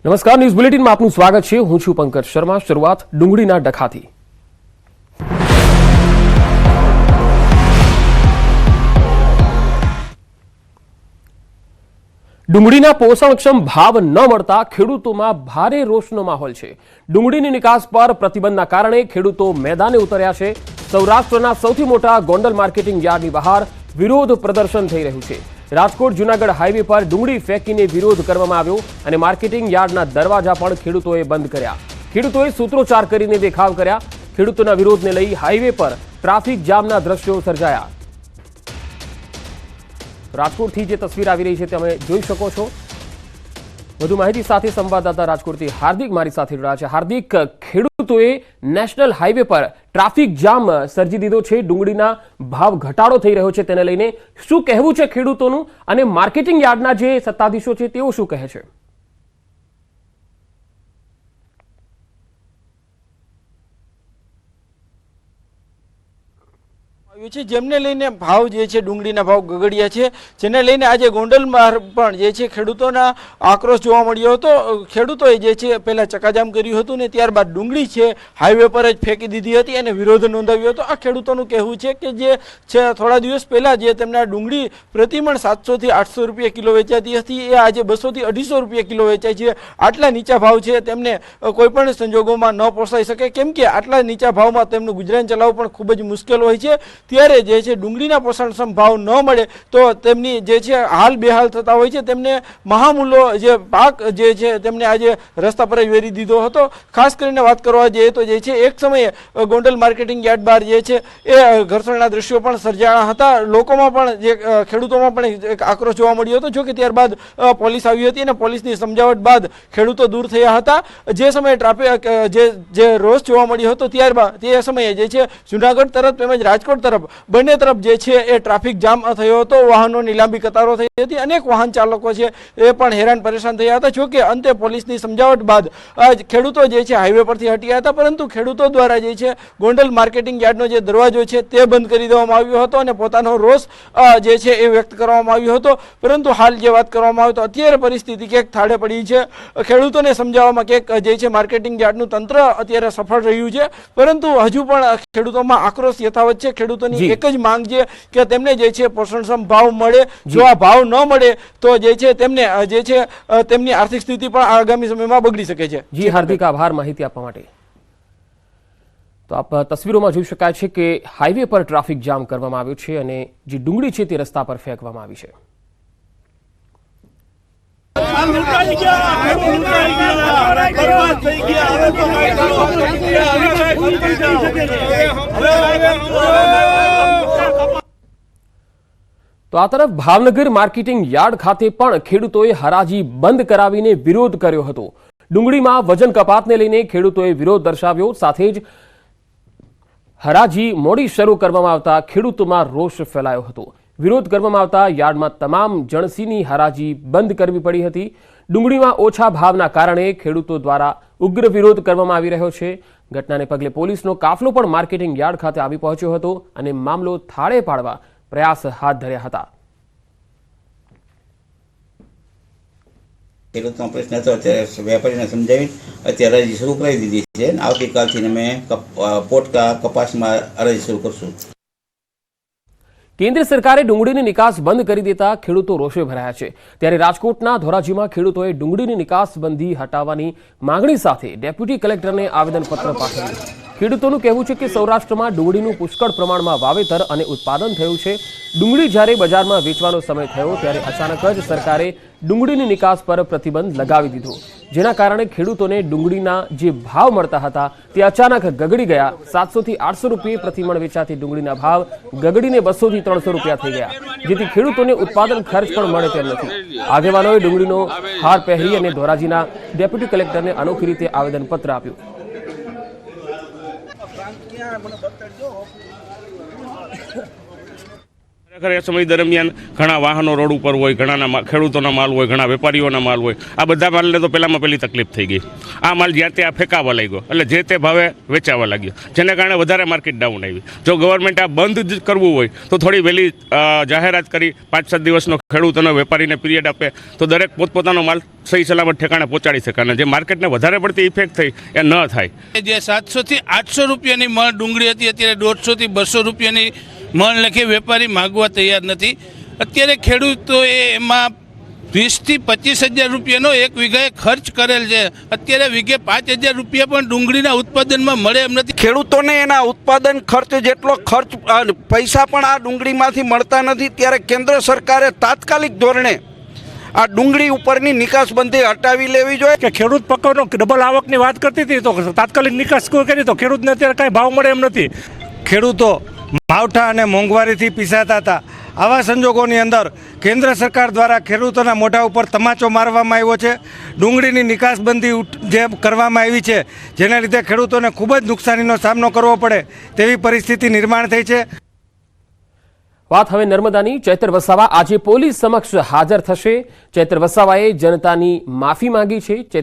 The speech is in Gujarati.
નમસ્કાર, ન્યૂઝ બુલેટિનમાં આપનું સ્વાગત છે। હું છું પંકજ શર્મા। શરૂઆત ડુંગળીના ડખાથી। ડુંગળીના પોષણક્ષમ ભાવ ન મળતા ખેડૂતોમાં ભારે રોષનો માહોલ છે। ડુંગળીની નિકાસ પર પ્રતિબંધના કારણે ખેડૂતો મેદાને ઉતર્યા છે। સૌરાષ્ટ્રના સૌથી મોટા ગોંડલ માર્કેટિંગ યાર્ડની બહાર વિરોધ પ્રદર્શન થઈ રહ્યું છે। રાજકોટ જૂનાગઢ હાઈવે પર ડુંગળી ફેંકીને વિરોધ કરવામાં આવ્યો અને માર્કેટિંગ યાર્ડના દરવાજા પણ ખેડૂતોએ બંધ કર્યા। ખેડૂતોએ સૂત્રોચ્ચાર કરીને દેખાવ કર્યા। ખેડૂતોના વિરોધને લઈ હાઈવે પર ટ્રાફિક જામના દ્રશ્યો સર્જાયા। રાજકોટથી જે તસવીર આવી રહી છે તમે જોઈ શકો છો। વધુ માહિતી સાથે સંવાદદાતા રાજકોટથી હાર્દિક મારી સાથે જોડાયા છે। હાર્દિક, ખેડૂતોએ નેશનલ હાઈવે પર ટ્રાફિક જામ સર્જી દીધો છે। ડુંગળીના ભાવ ઘટાડો થઈ રહ્યો છે, તેને લઈને શું કહેવું છે ખેડૂતોનું અને માર્કેટિંગ યાર્ડના જે સત્તાધીશો છે તેઓ શું કહે છે? જેમને લઈને ભાવ જે છે ડુંગળીના ભાવ ગગડ્યા છે, જેને લઈને આજે ગોંડલમાં પણ જે છે ખેડૂતોના આક્રોશ જોવા મળ્યો હતો। ખેડૂતોએ જે છે પહેલા ચકાજામ કર્યું હતું ને ત્યારબાદ ડુંગળી છે હાઈવે પર જ ફેંકી દીધી હતી અને વિરોધ નોંધાવ્યો હતો। આ ખેડૂતોનું કહેવું છે કે જે છે થોડા દિવસ પહેલા જે તેમના ડુંગળી પ્રતિમણ 700 થી 800 રૂપિયા કિલો વેચાતી હતી એ આજે 200 થી 250 રૂપિયા કિલો વેચાય છે। આટલા નીચા ભાવ છે તેમને કોઈ પણ સંજોગોમાં ન પોસાઈ શકે, કેમ કે આટલા નીચા ભાવમાં તેમનું ગુજરાન ચલાવવું પણ ખૂબ જ મુશ્કેલ હોય છે। ત્યારે જે છે ડુંગળીના પોષણક્ષમ ભાવ ન મળે તો તેમની જે છે હાલ બેહાલ થતા હોય છે। તેમને મહામૂલો જે પાક જે છે તેમને આજે રસ્તા પર વેરી દીધો હતો। ખાસ કરીને વાત કરવા જઈએ તો જે છે એક સમયે ગોંડલ માર્કેટિંગ યાર્ડ બહાર જે છે એ ઘર્ષણના દ્રશ્યો પણ સર્જાયા હતા। લોકોમાં પણ જે ખેડૂતોમાં પણ એક આક્રોશ જોવા મળ્યો હતો। જો કે ત્યારબાદ પોલીસ આવી હતી અને પોલીસની સમજાવટ બાદ ખેડૂતો દૂર થયા હતા। જે સમયે ટ્રાફિક જે રોષ જોવા મળ્યો હતો ત્યારબાદ તે સમયે જે છે જૂનાગઢ તરફ તેમજ રાજકોટ તરફ બંને તરફ જે છે એ ટ્રાફિક જામ થયો હતો। વાહનોની લાંબી કતારો થઈ હતી, અનેક વાહન ચાલકો છે એ પણ હેરાન પરેશાન થયા હતા। જોકે અંતે પોલીસની સમજાવટ બાદ ખેડૂતો જે છે હાઈવે પરથી હટ્યા હતા, પરંતુ ખેડૂતો દ્વારા જે છે ગોંડલ માર્કેટિંગ યાર્ડનો જે દરવાજો છે તે બંધ કરી દેવામાં આવ્યો હતો અને પોતાનો રોષ જે છે એ વ્યક્ત કરવામાં આવ્યો હતો। પરંતુ હાલ જે વાત કરવામાં આવે તો અત્યારે પરિસ્થિતિ ક્યાંક થાળે પડી છે। ખેડૂતોને સમજાવવામાં ક્યાંક જે છે માર્કેટિંગ યાર્ડનું તંત્ર અત્યારે સફળ રહ્યું છે, પરંતુ હજુ પણ ખેડૂતોમાં આક્રોશ યથાવત છે। ખેડૂતોની એક જ માંગ છે કે તેમને જે છે પોષણક્ષમ ભાવ મળે। જો આ ભાવ ન મળે તો જે છે તેમને જે છે તેમની આર્થિક સ્થિતિ પણ આગામી સમયમાં બગડી શકે છે। જી હાર્દિક, આભાર માહિતી આપવા માટે। તો આપ તસવીરોમાં જોઈ શકાય છે કે હાઈવે પર ટ્રાફિક જામ કરવામાં આવ્યો છે અને જે ડુંગળી છે તે રસ્તા પર ફેંકવામાં આવી છે। તો આ તરફ ભાવનગર માર્કેટિંગ યાર્ડ ખાતે પણ ખેડૂતોએ હરાજી બંધ કરાવીને વિરોધ કર્યો હતો। ડુંગળીમાં વજન કપાતને લઈને ખેડૂતોએ વિરોધ દર્શાવ્યો, સાથે જ હરાજી મોડી શરૂ કરવામાં આવતા ખેડૂતોમાં રોષ ફેલાયો હતો। વિરોધ કરવામાં આવતા યાર્ડમાં તમામ જણસીની હરાજી બંધ કરવી પડી હતી। ડુંગળીમાં ઓછા ભાવના કારણે ખેડૂતો દ્વારા ઉગ્ર વિરોધ કરવામાં આવી રહ્યો છે। ઘટનાને પગલે પોલીસનો કાફલો પણ માર્કેટિંગ યાર્ડ ખાતે આવી પહોંચ્યો હતો અને મામલો થાળે પાડવા પ્રયાસ હાથ ધર્યા હતા। ખેડૂતનો પ્રશ્ન હતો ત્યારે વેપારીને સમજાવી અત્યારે હરાજી શરૂ કરાવી દીધી છે। આવતીકાલથી અમે પોટકા કપાસમાં હરાજી શરૂ કરશું। કેન્દ્ર સરકારે ડુંગળીની નિકાસ બંધ કરી દેતા ખેડૂતો રોષે ભરાયા છે। ત્યારે રાજકોટના ધોરાજીમાં ખેડૂતોએ ડુંગળીની નિકાસ બંધી હટાવવાની માંગણી સાથે ડેપ્યુટી કલેક્ટરને આવેદનપત્ર પાઠવ્યું। ખેડૂતોનું કહેવું છે કે સૌરાષ્ટ્રમાં ડુંગળીનું પુષ્કળ પ્રમાણમાં વાવેતર અને ઉત્પાદન થયું છે। ડુંગળી જ્યારે બજારમાં વેચવાનો સમય થયો ત્યારે અચાનક જ સરકારે ડુંગળીની નિકાસ પર પ્રતિબંધ લગાવી દીધો, જેના કારણે ખેડૂતોને ડુંગળીના જે ભાવ મળતા હતા તે અચાનક ગગડી ગયા। 700 થી 800 રૂપિયા પ્રતિમણ વેચાતી ડુંગળીના ભાવ ગગડીને 200 થી 300 રૂપિયા થઈ ગયા, જેથી ખેડૂતોને ઉત્પાદન ખર્ચ પણ મળે તેમ નથી। આગેવાનોએ ડુંગળીનો હાર પહેરી અને ધોરાજીના ડેપ્યુટી કલેક્ટરને અનોખી રીતે આવેદનપત્ર આપ્યું। ખરેખર એ સમય દરમિયાન ઘણા વાહનો રોડ ઉપર હોય, ઘણાના ખેડૂતોના માલ હોય, ઘણા વેપારીઓના માલ હોય. આ બધા માલને તો પહેલામાં પહેલી તકલીફ થઈ ગઈ. આ માલ જ્યાં ત્યાં ફેંકાવા લાગ્યો, એટલે જે તે ભાવે વેચાવા લાગ્યો, જેને કારણે વધારે માર્કેટ ડાઉન આવી. જો ગવર્મેન્ટ આ બંધ જ કરવું હોય તો થોડી વહેલી જાહેરાત કરી 5-7 દિવસનો ખેડૂતોને વેપારીને પીરિયડ આપે તો દરેક પોતપોતાનો માલ સહી સલામત ઠેકાણે પહોંચાડી શકે. અને જે માર્કેટને વધારે પડતી ઇફેક્ટ થઈ એ ન થાય. જે 700 થી 800 રૂપિયાની મણ ડુંગળી હતી, અત્યારે 150 થી 200 રૂપિયાની મણ લખે વેપારી માગવા તૈયાર નથી. અત્યારે ખેડૂતોએ એમાં 20 થી 25 હજાર રૂપિયાનો એક વીઘાએ ખર્ચ કરેલ છે. અત્યારે વીઘે 5,000 રૂપિયા પણ ડુંગળીના ઉત્પાદનમાં મળે એમ નથી. ખેડૂતોને એના ઉત્પાદન ખર્ચ જેટલો પૈસા પણ આ ડુંગળીમાંથી મળતા નથી. ત્યારે કેન્દ્ર સરકારે તાત્કાલિક ધોરણે આ ડુંગળી ઉપરની નિકાસબંધી હટાવી લેવી જોઈએ. કે ખેડૂત પકડનો ડબલ આવકની વાત કરતી હતી તો તાત્કાલિક નિકાસ કરી તો ખેડૂતને અત્યારે કાંઈ ભાવ મળે એમ નથી. ખેડૂતો માવઠા અને મોંઘવારીથી પીસાતા હતા. આવા સંજોગોની અંદર કેન્દ્ર સરકાર દ્વારા ખેડૂતોના મોઢા ઉપર તમાચો મારવામાં આવ્યો છે. ડુંગળીની નિકાસબંધી જે કરવામાં આવી છે જેના લીધે ખેડૂતોને ખૂબ જ નુકસાનીનો સામનો કરવો પડે તેવી પરિસ્થિતિ નિર્માણ થઈ છે. વાત હવે નર્મદાની. ચૈતર વસાવા આજે પોલીસ સમક્ષ હાજર થશે. ચૈતર વસાવાએ જનતાની માફી માંગી છે. ચૈતર